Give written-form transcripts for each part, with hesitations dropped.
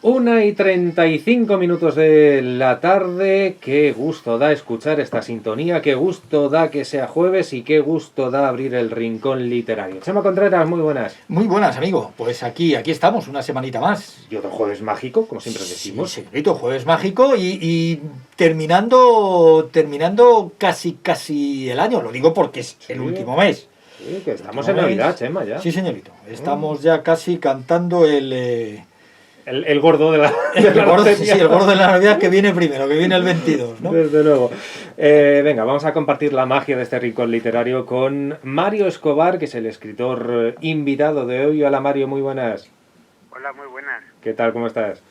1:35 de la tarde. Qué gusto da escuchar esta sintonía, qué gusto da que sea jueves y qué gusto da abrir el rincón literario. Chema Contreras, muy buenas. Muy buenas, amigo. Pues aquí estamos, una semanita más. Y otro jueves mágico, como siempre decimos. Sí, señorito, jueves mágico y terminando casi el año. Lo digo porque es el último mes. Sí, que estamos en Navidad, Chema, ya. Sí, señorito. Estamos ya casi cantando el gordo de la el gordo de la Navidad, que viene primero, que viene el 22, ¿no? Desde luego. Venga, vamos a compartir la magia de este rincón literario con Mario Escobar, que es el escritor invitado de hoy. Hola, Mario, muy buenas. Hola, muy buenas. ¿Qué tal? ¿Cómo estás?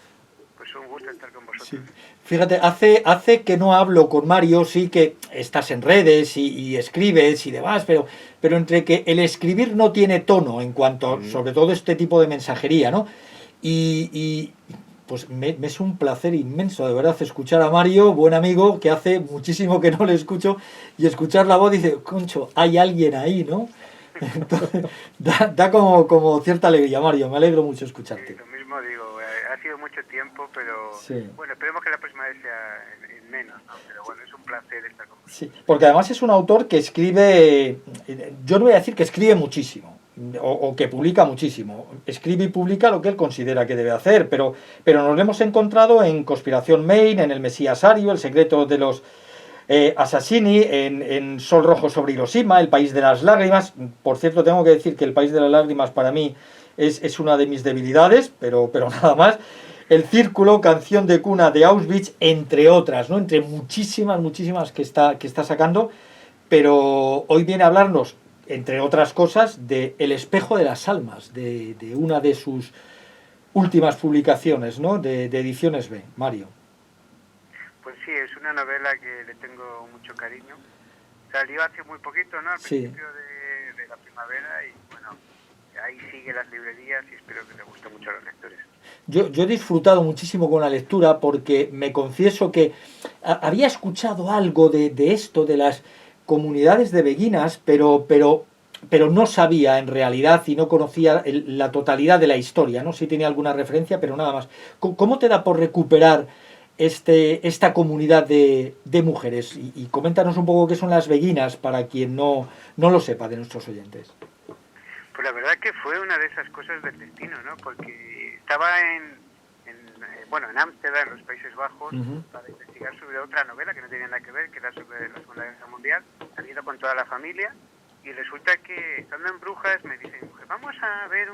Pues un gusto estar con vosotros. Sí. Fíjate, hace que no hablo con Mario, sí que estás en redes y escribes y demás, pero entre que el escribir no tiene tono en cuanto, sobre todo este tipo de mensajería, ¿no? Y pues me es un placer inmenso, de verdad, escuchar a Mario, buen amigo, que hace muchísimo que no le escucho, y escuchar la voz, dice, concho, hay alguien ahí, ¿no? Entonces, da como cierta alegría, Mario, me alegro mucho escucharte. Sí, lo mismo digo, ha sido mucho tiempo, pero sí. Bueno, esperemos que la próxima vez sea en menos, ¿no? Pero bueno, es un placer estar con vosotros. Sí, porque además es un autor que escribe, yo no voy a decir que escribe muchísimo, o que publica muchísimo, escribe y publica lo que él considera que debe hacer, pero nos lo hemos encontrado en Conspiración Main, en El Mesías Ario, El secreto de los Assassini, en Sol Rojo sobre Hiroshima, El país de las lágrimas. Por cierto, tengo que decir que El país de las lágrimas para mí es una de mis debilidades, pero nada más. El Círculo, Canción de cuna de Auschwitz, entre otras, ¿no? Entre muchísimas que está sacando, pero hoy viene a hablarnos, entre otras cosas, de El espejo de las almas, de una de sus últimas publicaciones, ¿no? De Ediciones B, Mario. Pues sí, es una novela que le tengo mucho cariño. Salió hace muy poquito, ¿no? Al principio de la primavera y bueno, ahí sigue las librerías y espero que le guste mucho a los lectores. Yo he disfrutado muchísimo con la lectura porque me confieso que había escuchado algo de esto, de las comunidades de beguinas, pero no sabía en realidad y no conocía la totalidad de la historia, ¿no? Sí tenía alguna referencia, pero nada más. ¿Cómo te da por recuperar esta comunidad de mujeres? Y coméntanos un poco qué son las beguinas para quien no lo sepa de nuestros oyentes. Pues la verdad que fue una de esas cosas del destino, ¿no? Porque estaba en Ámsterdam, en los Países Bajos, para investigar sobre otra novela que no tenía nada que ver, que era sobre la Segunda Guerra Mundial. Había ido con toda la familia y resulta que, estando en Brujas, me dicen, vamos a ver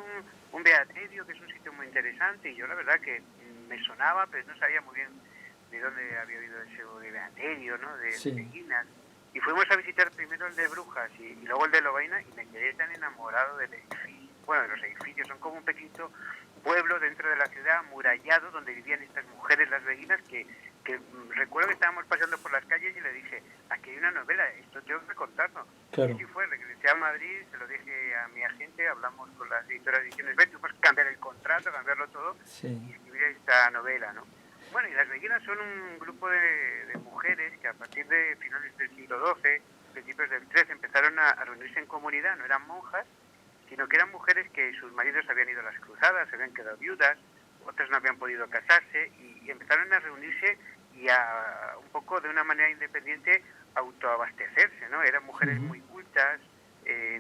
un beaterio, que es un sitio muy interesante. Y yo la verdad que me sonaba, pero no sabía muy bien de dónde había oído eso de beaterio, ¿no? De beguinas. Y fuimos a visitar primero el de Brujas y luego el de Lovaina y me quedé tan enamorado del edificio. Bueno, de los edificios, son como un pequeñito pueblo dentro de la ciudad, amurallado, donde vivían estas mujeres, las beguinas, que recuerdo que estábamos paseando por las calles y le dije, aquí hay una novela, esto tengo que contarlo. Claro. Y así fue, regresé a Madrid, se lo dije a mi agente, hablamos con las editoras de Ediciones B, tuvimos que cambiar el contrato, cambiarlo todo y escribir esta novela, ¿no? Bueno, y las beguinas son un grupo de mujeres que a partir de finales del siglo XII, principios del XIII, empezaron a reunirse en comunidad, no eran monjas, sino que eran mujeres que sus maridos habían ido a las cruzadas, se habían quedado viudas, otras no habían podido casarse, y empezaron a reunirse y a, un poco de una manera independiente, autoabastecerse, ¿no? Eran mujeres muy cultas,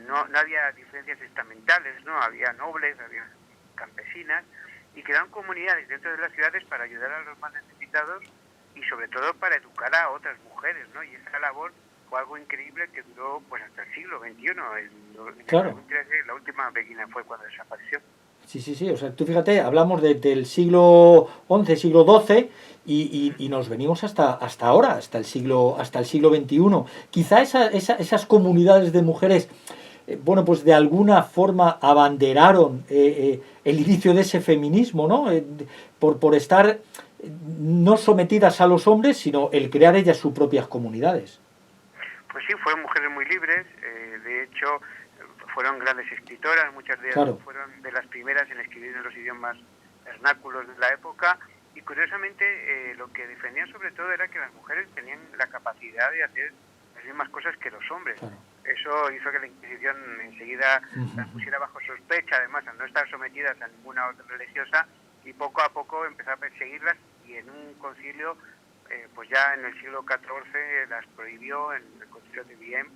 no había diferencias estamentales, ¿no? Había nobles, había campesinas, y crearon comunidades dentro de las ciudades para ayudar a los más necesitados y sobre todo para educar a otras mujeres, ¿no? Y esa labor fue algo increíble que duró pues hasta el siglo XXI. Claro. En 2013, la última beguina fue cuando desapareció. Sí, o sea, tú fíjate, hablamos del siglo XI, siglo XII y nos venimos hasta ahora, hasta el siglo XXI. Quizá esas comunidades de mujeres, bueno, pues de alguna forma abanderaron el inicio de ese feminismo, ¿no? Por estar no sometidas a los hombres, sino el crear ellas sus propias comunidades. Pues sí, fueron mujeres muy libres, de hecho fueron grandes escritoras, muchas de ellas fueron de las primeras en escribir en los idiomas vernáculos de la época, y curiosamente lo que defendían sobre todo era que las mujeres tenían la capacidad de hacer las mismas cosas que los hombres. Eso hizo que la Inquisición enseguida las pusiera bajo sospecha, además al no estar sometidas a ninguna orden religiosa, y poco a poco empezó a perseguirlas, y en un concilio, pues ya en el siglo XIV las prohibió, en el concilio de Vienne,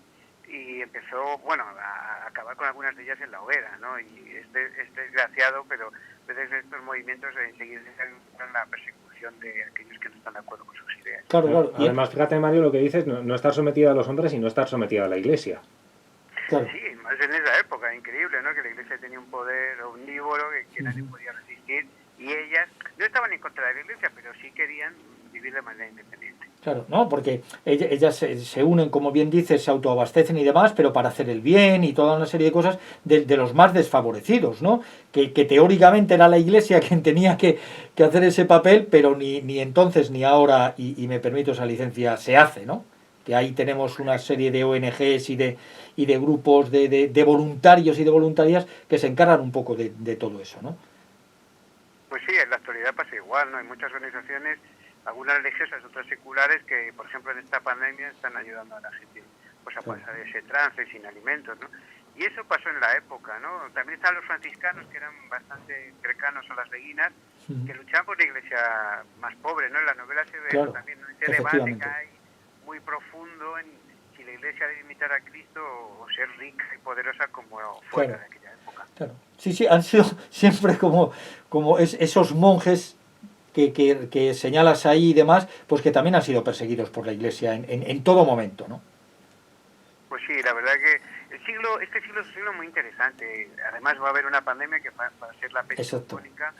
y empezó, bueno, a acabar con algunas de ellas en la hoguera, ¿no? Y es desgraciado, pero desde estos movimientos enseguida en la persecución de aquellos que no están de acuerdo con sus ideas. Claro, claro. Además, fíjate, Mario, lo que dices, no estar sometido a los hombres y no estar sometido a la Iglesia. Claro. Sí, más en esa época, increíble, ¿no? Que la Iglesia tenía un poder omnívoro que nadie podía resistir, y ellas no estaban en contra de la Iglesia, pero sí querían vivir de manera independiente. Claro, no, porque ellas se unen, como bien dices, se autoabastecen y demás, pero para hacer el bien y toda una serie de cosas de los más desfavorecidos, ¿no? Que teóricamente era la Iglesia quien tenía que hacer ese papel, pero ni entonces ni ahora, y me permito esa licencia, se hace, ¿no? Que ahí tenemos una serie de ONGs y de grupos de voluntarios y de voluntarias que se encargan un poco de todo eso, ¿no? Pues sí, en la actualidad pasa igual, ¿no? Hay muchas organizaciones, algunas religiosas, otras seculares, que por ejemplo en esta pandemia están ayudando a la gente pues a pasar ese trance sin alimentos, ¿no? Y eso pasó en la época, ¿no? También están los franciscanos, que eran bastante cercanos a las beguinas, que luchaban por la iglesia más pobre, ¿no? En la novela se ve también, ¿no? Ese debate que hay muy profundo en si la iglesia debe imitar a Cristo o ser rica y poderosa como fuera de aquella época. Claro. Sí, han sido siempre como esos monjes que señalas ahí y demás, pues que también han sido perseguidos por la Iglesia en todo momento, ¿no? Pues sí, la verdad que este siglo es un siglo muy interesante. Además va a haber una pandemia que va a ser la peste bubónica,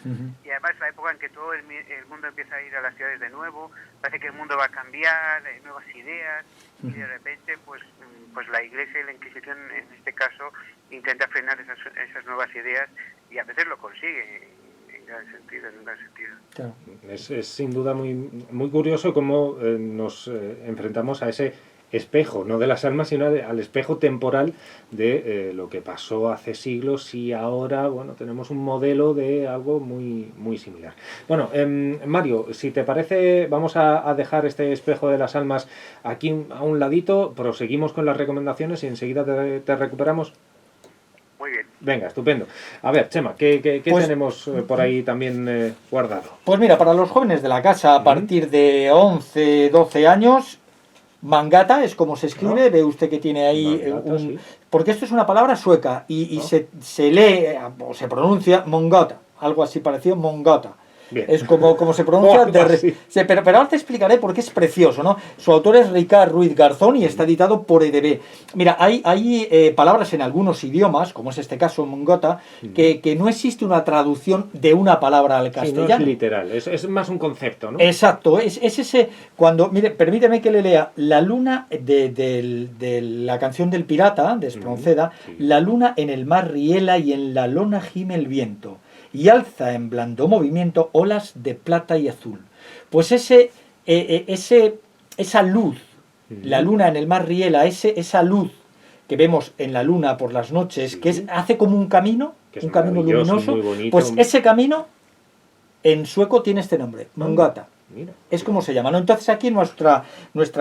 y además la época en que todo el mundo empieza a ir a las ciudades de nuevo, parece que el mundo va a cambiar, nuevas ideas, y de repente pues la Iglesia y la Inquisición en este caso intenta frenar esas nuevas ideas, y a veces lo consigue en un gran sentido. Claro. Es sin duda muy curioso cómo nos enfrentamos a ese espejo, no de las almas, sino al espejo temporal de lo que pasó hace siglos, y ahora, bueno, tenemos un modelo de algo muy similar. Bueno, Mario, si te parece, vamos a dejar este espejo de las almas aquí a un ladito, proseguimos con las recomendaciones y enseguida te recuperamos. Muy bien. Venga, estupendo. A ver, Chema, ¿qué tenemos por ahí también guardado? Pues mira, para los jóvenes de la casa, a partir de 11, 12 años, mangata es como se escribe, ve usted que tiene ahí mangata, sí. Porque esto es una palabra sueca y se lee o se pronuncia mongata, algo así parecido, mongata. Bien. Es como se pronuncia. Pero ahora te explicaré por qué es precioso, ¿no? Su autor es Ricard Ruiz Garzón y está editado por EDB. Mira, hay palabras en algunos idiomas, como es este caso, mongota, que no existe una traducción de una palabra al castellano. Sí, no es literal, es más un concepto, ¿no? Exacto, es ese. Cuando, mire, permíteme que le lea la luna de la canción del pirata, de Espronceda, la luna en el mar riela y en la lona gime el viento, y alza en blando movimiento olas de plata y azul. Pues esa luz, la luna en el mar riela, esa luz que vemos en la luna por las noches, que hace como un camino luminoso, pues ese camino en sueco tiene este nombre, mongata. Mira. Es como se llama, ¿no? Entonces aquí nuestra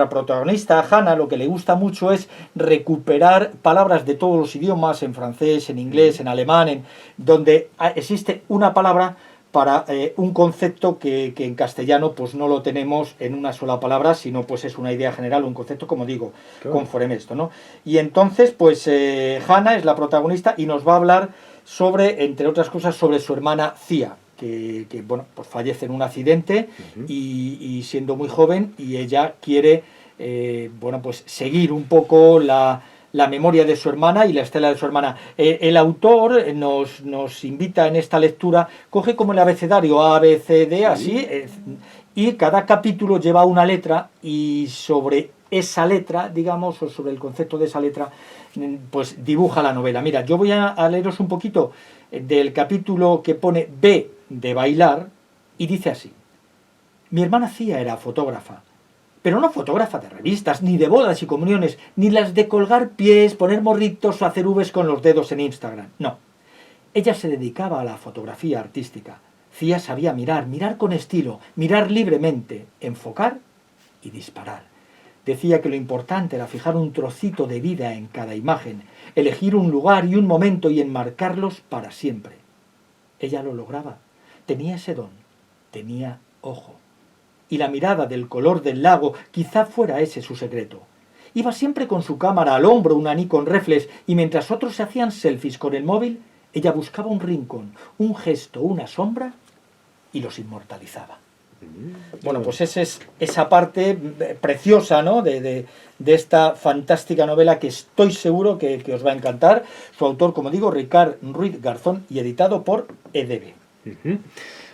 protagonista, Hannah, lo que le gusta mucho es recuperar palabras de todos los idiomas, en francés, en inglés, en alemán, donde existe una palabra para un concepto que en castellano pues no lo tenemos en una sola palabra, sino pues es una idea general, un concepto, como digo, conforme esto, ¿no? Y entonces pues Hannah es la protagonista y nos va a hablar sobre, entre otras cosas, sobre su hermana Cia, que bueno, pues fallece en un accidente y siendo muy joven, y ella quiere bueno, pues seguir un poco la memoria de su hermana y la estela de su hermana. El autor nos invita en esta lectura, coge como el abecedario A, B, C, D, así, y cada capítulo lleva una letra, y sobre esa letra, digamos, o sobre el concepto de esa letra, pues dibuja la novela. Mira, yo voy a leeros un poquito del capítulo que pone B de bailar, y dice así: mi hermana Cia era fotógrafa, pero no fotógrafa de revistas, ni de bodas y comuniones, ni las de colgar pies, poner morritos o hacer Vs con los dedos en Instagram. No, ella se dedicaba a la fotografía artística. Cia sabía mirar con estilo, mirar libremente, enfocar y disparar. Decía que lo importante era fijar un trocito de vida en cada imagen, elegir un lugar y un momento y enmarcarlos para siempre. Ella lo lograba. tenía ese don, tenía ojo. Y la mirada del color del lago, quizá fuera ese su secreto. Iba siempre con su cámara al hombro, una Nikon reflex, y mientras otros se hacían selfies con el móvil, ella buscaba un rincón, un gesto, una sombra, y los inmortalizaba. Bueno, pues esa parte preciosa, ¿no?, de esta fantástica novela que estoy seguro que os va a encantar. Su autor, como digo, Ricard Ruiz Garzón, y editado por EDB.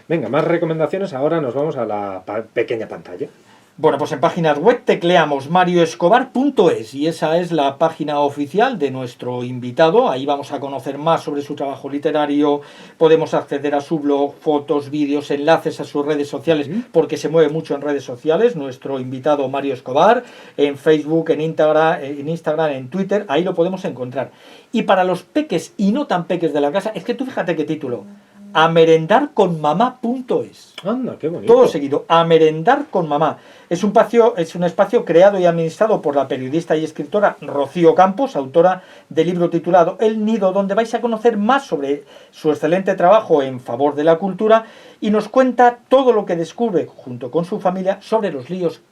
Venga, más recomendaciones. Ahora nos vamos a la pequeña pantalla. Bueno, pues en páginas web tecleamos marioescobar.es y esa es la página oficial de nuestro invitado. Ahí vamos a conocer más sobre su trabajo literario, podemos acceder a su blog, fotos, vídeos, enlaces a sus redes sociales, porque se mueve mucho en redes sociales, nuestro invitado Mario Escobar, en Facebook, en Instagram, en Twitter, ahí lo podemos encontrar. Y para los peques y no tan peques de la casa, es que tú fíjate qué título, amerendarconmamá.es. Anda, qué bonito. Todo seguido, A merendar con mamá. Es un espacio creado y administrado por la periodista y escritora Rocío Campos, autora del libro titulado El Nido, donde vais a conocer más sobre su excelente trabajo en favor de la cultura y nos cuenta todo lo que descubre junto con su familia sobre los libros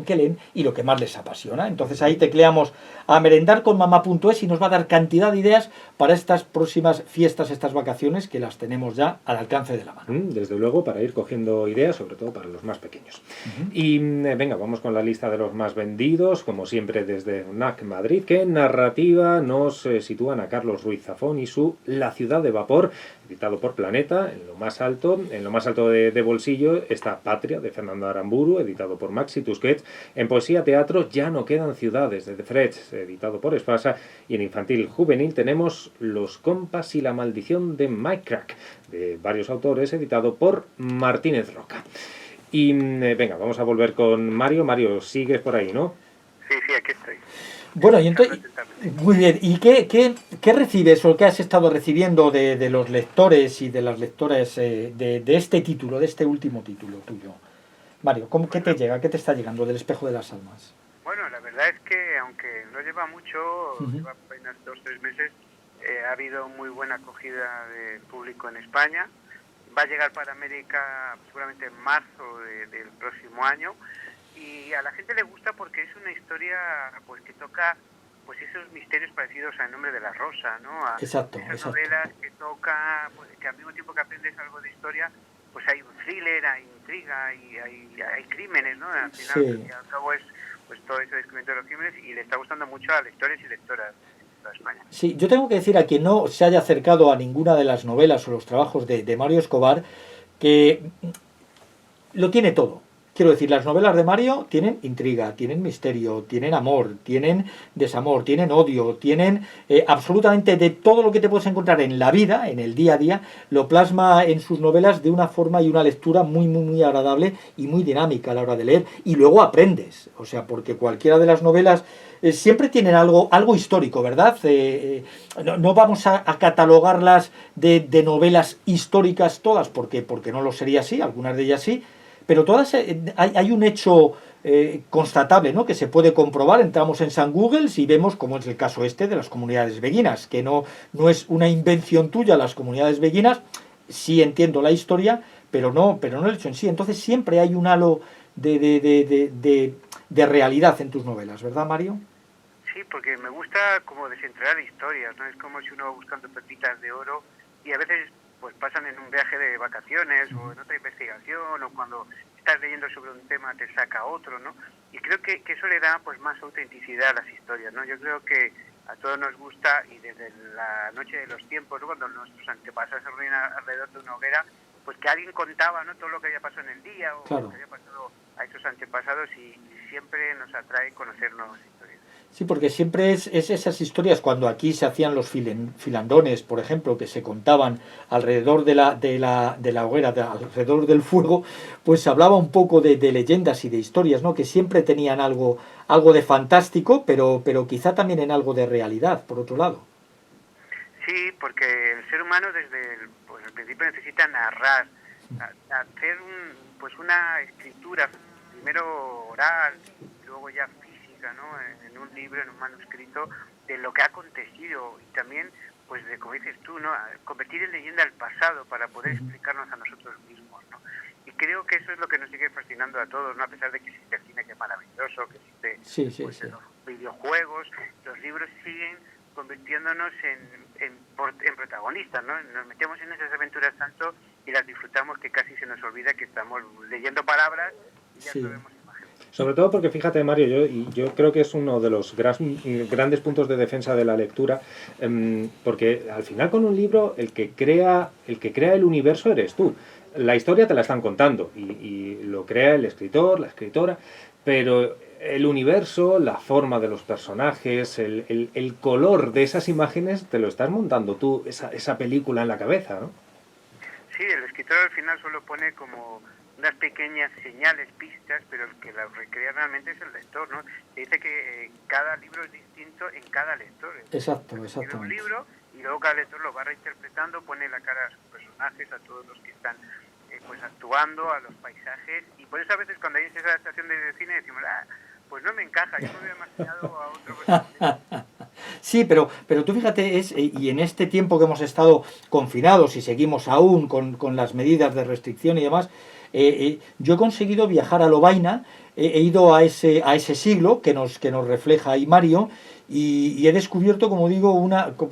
que leen y lo que más les apasiona. Entonces ahí tecleamos a merendarconmamá.es y nos va a dar cantidad de ideas para estas próximas fiestas, estas vacaciones que las tenemos ya al alcance de la mano. Desde luego, para ir cogiendo ideas, sobre todo para los más pequeños. Y venga, vamos con la lista de los más vendidos, como siempre desde NAC Madrid, que en narrativa nos sitúan a Carlos Ruiz Zafón y su La ciudad de vapor, editado por Planeta. En lo más alto de bolsillo está Patria, de Fernando Aramburu, editado por Maxi Tusquets. En poesía teatro, Ya no quedan ciudades, de The Freds, editado por Espasa. Y en infantil juvenil tenemos Los compas y la maldición de Mike Crack, de varios autores, editado por Martínez Roca. Y venga, vamos a volver con Mario. Mario, sigues por ahí, ¿no? Sí, aquí estoy. Bueno, y entonces, muy bien, ¿y qué recibes o qué has estado recibiendo de los lectores y de las lectoras de este título, de este último título tuyo? Mario, ¿qué te llega? ¿Qué te está llegando del Espejo de las Almas? Bueno, la verdad es que aunque no lleva mucho, lleva apenas 2-3 meses, ha habido muy buena acogida del público en España. Va a llegar para América seguramente en marzo del próximo año. Y a la gente le gusta porque es una historia pues que toca pues esos misterios parecidos a El nombre de la rosa, ¿no? A exacto. novelas que toca, pues que al mismo tiempo que aprendes algo de historia, pues hay un thriller, hay intriga y hay crímenes, ¿no? Al final, sí. Al cabo es pues todo ese descubrimiento de los crímenes y le está gustando mucho a lectores y lectoras de toda España. Sí, yo tengo que decir a quien no se haya acercado a ninguna de las novelas o los trabajos de Mario Escobar que lo tiene todo. Quiero decir, las novelas de Mario tienen intriga, tienen misterio, tienen amor, tienen desamor, tienen odio, tienen absolutamente de todo lo que te puedes encontrar en la vida, en el día a día, lo plasma en sus novelas de una forma y una lectura muy, muy, muy agradable y muy dinámica a la hora de leer. Y luego aprendes, o sea, porque cualquiera de las novelas siempre tienen algo histórico, ¿verdad? No vamos a catalogarlas de novelas históricas todas, porque no lo sería así, algunas de ellas sí, pero todas hay un hecho constatable, ¿no?, que se puede comprobar. Entramos en San Google y vemos, como es el caso de las comunidades beguinas, que no es una invención tuya las comunidades beguinas. Sí entiendo la historia, pero no el hecho en sí. Entonces siempre hay un halo de realidad en tus novelas, ¿verdad, Mario? Sí, porque me gusta como desentrañar historias, ¿no? Es como si uno va buscando pepitas de oro y a veces pues pasan en un viaje de vacaciones o en otra investigación, o cuando estás leyendo sobre un tema te saca otro, ¿no? Y creo que eso le da pues más autenticidad a las historias, ¿no? Yo creo que a todos nos gusta, y desde la noche de los tiempos, ¿no?, cuando nuestros antepasados se reunían alrededor de una hoguera, pues que alguien contaba, ¿no?, todo lo que había pasado en el día o claro, lo que había pasado a esos antepasados, y siempre nos atrae conocer nuevas historias. Sí, porque siempre es esas historias, cuando aquí se hacían los filandones, por ejemplo, que se contaban alrededor de la hoguera, alrededor del fuego, pues se hablaba un poco de leyendas y de historias, ¿no?, que siempre tenían algo de fantástico, pero quizá también en algo de realidad, por otro lado. Sí, porque el ser humano desde el principio necesita narrar, hacer una escritura, primero oral, luego ya física, ¿no?, en un libro, en un manuscrito, de lo que ha acontecido, y también pues de, como dices tú, ¿no? Convertir en leyenda el pasado para poder explicarnos a nosotros mismos, ¿no? Y creo que eso es lo que nos sigue fascinando a todos, ¿no? A pesar de que existe el cine, que es maravilloso, que existe los videojuegos, los libros siguen convirtiéndonos en protagonistas, ¿no? Nos metemos en esas aventuras tanto y las disfrutamos que casi se nos olvida que estamos leyendo palabras y ya sabemos imágenes. Sobre todo porque, fíjate, Mario, yo creo que es uno de los grandes puntos de defensa de la lectura, porque al final con un libro el que crea el universo eres tú. La historia te la están contando y lo crea el escritor, la escritora, pero el universo, la forma de los personajes, el color de esas imágenes te lo estás montando tú, esa película en la cabeza, ¿no? Sí, el escritor al final solo pone como unas pequeñas señales, pistas, pero el que las recrea realmente es el lector, ¿no? Se dice que cada libro es distinto en cada lector. Exacto, exactamente. Un libro y luego cada lector lo va reinterpretando, pone la cara a sus personajes, a todos los que están pues actuando, a los paisajes, y por eso a veces cuando hay esa adaptación de cine decimos, pues no me encaja, yo me hubiera imaginado a otro personaje. Sí, pero tú fíjate, y en este tiempo que hemos estado confinados y seguimos aún con las medidas de restricción y demás, yo he conseguido viajar a Lovaina, he ido a ese siglo que nos refleja ahí Mario, y he descubierto, como digo,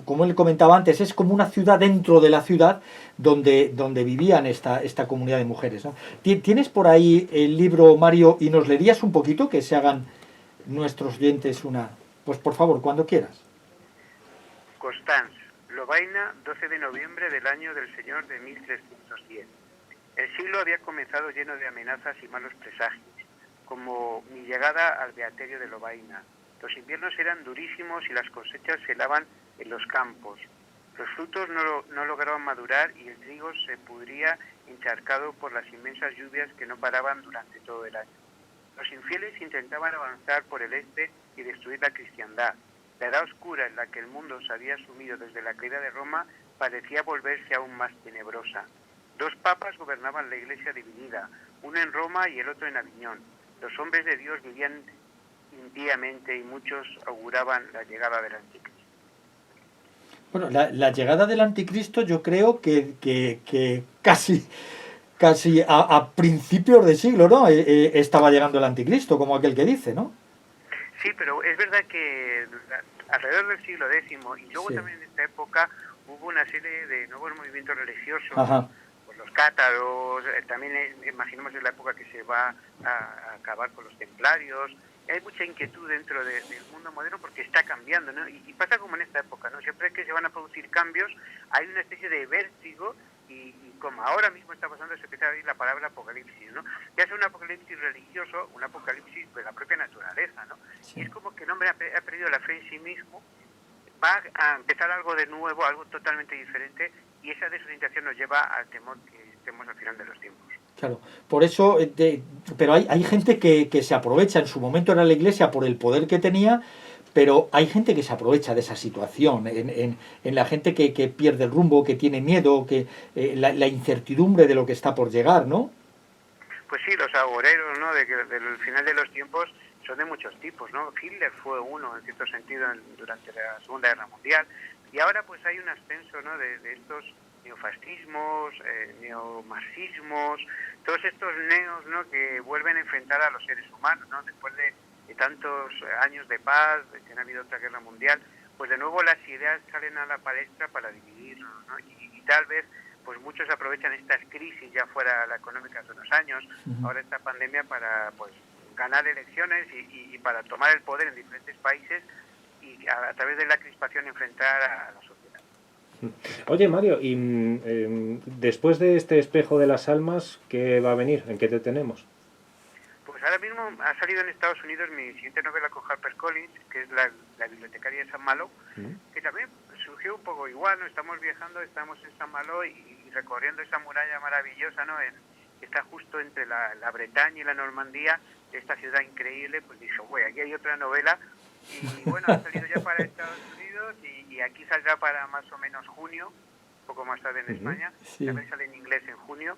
como él comentaba antes, es como una ciudad dentro de la ciudad donde vivían esta comunidad de mujeres, ¿no? ¿Tienes por ahí el libro, Mario, y nos leerías un poquito, que se hagan nuestros oyentes pues por favor, cuando quieras. Constance, Lovaina, 12 de noviembre del año del Señor de 1310. El siglo había comenzado lleno de amenazas y malos presagios, como mi llegada al beaterio de Lovaina. Los inviernos eran durísimos y las cosechas se helaban en los campos. Los frutos no lograban madurar y el trigo se pudría encharcado por las inmensas lluvias que no paraban durante todo el año. Los infieles intentaban avanzar por el este y destruir la cristiandad. La edad oscura en la que el mundo se había sumido desde la caída de Roma parecía volverse aún más tenebrosa. 2 papas gobernaban la Iglesia dividida, uno en Roma y el otro en Aviñón. Los hombres de Dios vivían impíamente y muchos auguraban la llegada del Anticristo. Bueno, la llegada del Anticristo yo creo que casi a principios de siglo, ¿no? Estaba llegando el Anticristo, como aquel que dice, ¿no? Sí, pero es verdad que alrededor del siglo X y luego también en esta época hubo una serie de nuevos movimientos religiosos, pues los cátaros, también imaginemos en la época que se va a acabar con los templarios. Hay mucha inquietud dentro del mundo moderno porque está cambiando, ¿no? Y pasa como en esta época, ¿no? Siempre que se van a producir cambios hay una especie de vértigo y como ahora mismo está pasando, se empieza a oír la palabra apocalipsis, ¿no? Ya sea un apocalipsis religioso, un apocalipsis de la propia naturaleza, ¿no? Sí. Y es como que el hombre ha perdido la fe en sí mismo, va a empezar algo de nuevo, algo totalmente diferente, y esa desorientación nos lleva al temor que estemos al final de los tiempos. Claro, por eso, pero hay gente que se aprovecha, en su momento era la Iglesia por el poder que tenía, pero hay gente que se aprovecha de esa situación, en la gente que pierde el rumbo, que tiene miedo, que la incertidumbre de lo que está por llegar, ¿no? Pues sí, los agoreros, ¿no? Del final de los tiempos son de muchos tipos, ¿no? Hitler fue uno, en cierto sentido, durante la Segunda Guerra Mundial, y ahora pues hay un ascenso, ¿no? de estos neofascismos, neomarxismos, todos estos neos, ¿no? Que vuelven a enfrentar a los seres humanos, ¿no? Después de tantos años de paz, de que no ha habido otra guerra mundial, pues de nuevo las ideas salen a la palestra para dividirnos, ¿no? Y tal vez pues muchos aprovechan estas crisis, ya fuera la económica hace unos años, ahora esta pandemia para pues ganar elecciones y para tomar el poder en diferentes países y a través de la crispación enfrentar a la sociedad. Oye, Mario, y después de este espejo de las almas, ¿qué va a venir? ¿En qué te tenemos? Pues ahora mismo ha salido en Estados Unidos mi siguiente novela con HarperCollins, que es la bibliotecaria de San Malo, que también surgió un poco igual, ¿no? Estamos viajando, estamos en San Malo y recorriendo esa muralla maravillosa, ¿no? Que está justo entre la Bretaña y la Normandía, esta ciudad increíble. Pues dije, güey, aquí hay otra novela, y bueno, ha salido ya para Estados Unidos y aquí saldrá para más o menos junio, un poco más tarde en España, también sale en inglés en junio.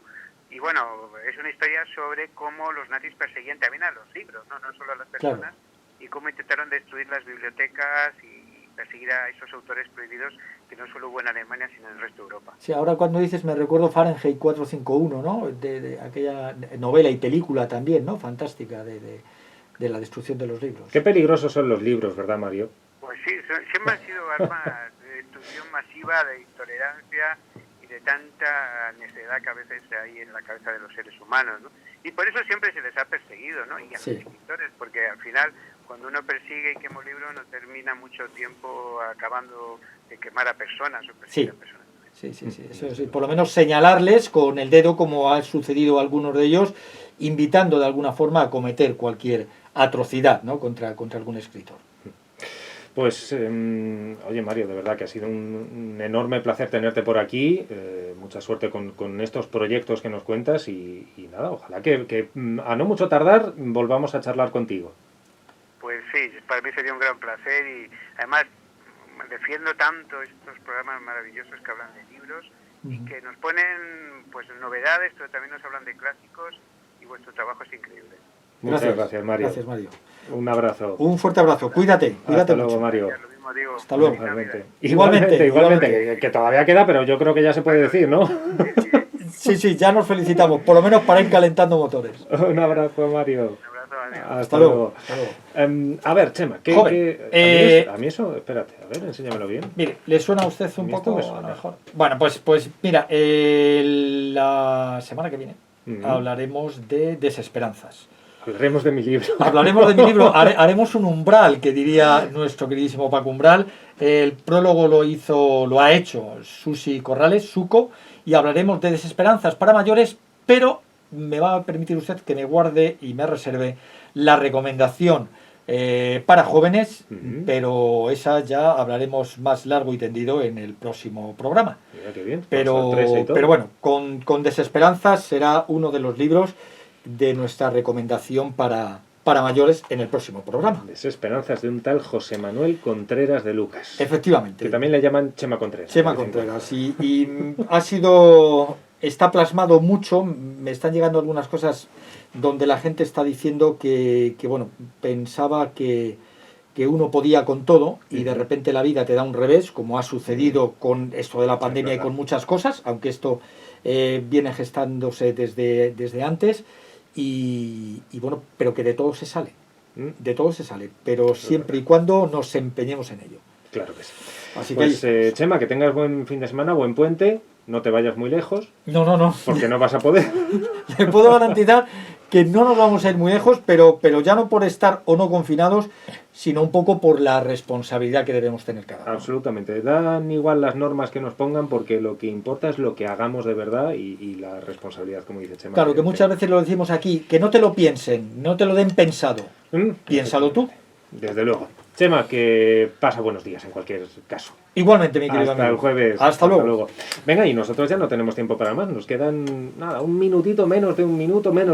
Y bueno, es una historia sobre cómo los nazis perseguían también a los libros, no solo a las personas, y cómo intentaron destruir las bibliotecas y perseguir a esos autores prohibidos que no solo hubo en Alemania, sino en el resto de Europa. Sí, ahora cuando dices me recuerdo Fahrenheit 451, ¿no? De aquella novela y película también, ¿no? Fantástica de la destrucción de los libros. Qué peligrosos son los libros, ¿verdad, Mario? Pues sí, siempre han sido armas de destrucción masiva, de intolerancia y de tanta necedad que a veces hay en la cabeza de los seres humanos, ¿no? Y por eso siempre se les ha perseguido, ¿no? Y a los escritores, porque al final, cuando uno persigue y quema un libro, no termina mucho tiempo acabando de quemar a personas o perseguir a personas. Sí, eso sí. Por lo menos señalarles con el dedo, como ha sucedido a algunos de ellos, invitando de alguna forma a cometer cualquier atrocidad, ¿no? contra algún escritor. Pues, oye Mario, de verdad que ha sido un enorme placer tenerte por aquí, mucha suerte con estos proyectos que nos cuentas y nada, ojalá que a no mucho tardar volvamos a charlar contigo. Pues sí, para mí sería un gran placer y además defiendo tanto estos programas maravillosos que hablan de libros y que nos ponen pues novedades, pero también nos hablan de clásicos y vuestro trabajo es increíble. Muchas gracias, Mario. Gracias, Mario. Un abrazo. Un fuerte abrazo. Cuídate Hasta luego, mucho. Mario. Lo mismo digo. Hasta luego. Igualmente, que todavía queda, pero yo creo que ya se puede decir, ¿no? Sí, ya nos felicitamos, por lo menos para ir calentando motores. Un abrazo, Mario. Un abrazo, amigo. Hasta luego. A ver, Chema, a mí eso, espérate, a ver, enséñamelo bien. Mire, ¿le suena a usted un poco? A lo mejor. Bueno, pues mira, la semana que viene hablaremos de desesperanzas. Hablaremos de mi libro. Hablaremos de mi libro, haremos un umbral, que diría nuestro queridísimo Paco Umbral. El prólogo lo ha hecho Susi Corrales, Suco, y hablaremos de desesperanzas para mayores, pero me va a permitir usted que me guarde y me reserve la recomendación para jóvenes, pero esa ya hablaremos más largo y tendido en el próximo programa. Mira qué bien. Pero bueno, con Desesperanzas será uno de los libros de nuestra recomendación para mayores en el próximo programa. Desesperanzas, de un tal José Manuel Contreras de Lucas. Efectivamente. Que también le llaman Chema Contreras. Chema Contreras. Y está plasmado mucho, me están llegando algunas cosas donde la gente está diciendo que bueno, pensaba que uno podía con todo y de repente la vida te da un revés, como ha sucedido con esto de la pandemia y con muchas cosas, aunque esto viene gestándose desde antes. Y bueno, pero que de todo se sale, pero siempre y cuando nos empeñemos en ello. Claro que sí. Así pues que Chema, que tengas buen fin de semana, buen puente, no te vayas muy lejos. No. Porque no vas a poder. Le puedo garantizar que no nos vamos a ir muy lejos, pero ya no por estar o no confinados, sino un poco por la responsabilidad que debemos tener cada uno. Absolutamente. Dan igual las normas que nos pongan, porque lo que importa es lo que hagamos de verdad y la responsabilidad, como dice Chema. Claro, que muchas veces lo decimos aquí, que no te lo piensen, no te lo den pensado. Piénsalo tú. Desde luego. Chema, que pasa buenos días en cualquier caso. Igualmente, mi querido amigo. Hasta el jueves. Hasta luego. Venga, y nosotros ya no tenemos tiempo para más. Nos quedan, un minuto, menos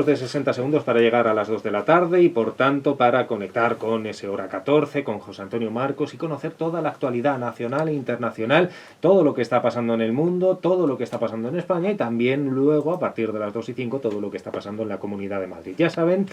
de 60 segundos para llegar a las 2 de la tarde y, por tanto, para conectar con ese Hora 14, con José Antonio Marcos y conocer toda la actualidad nacional e internacional, todo lo que está pasando en el mundo, todo lo que está pasando en España y también luego, a partir de las 2 y 5, todo lo que está pasando en la Comunidad de Madrid. Ya saben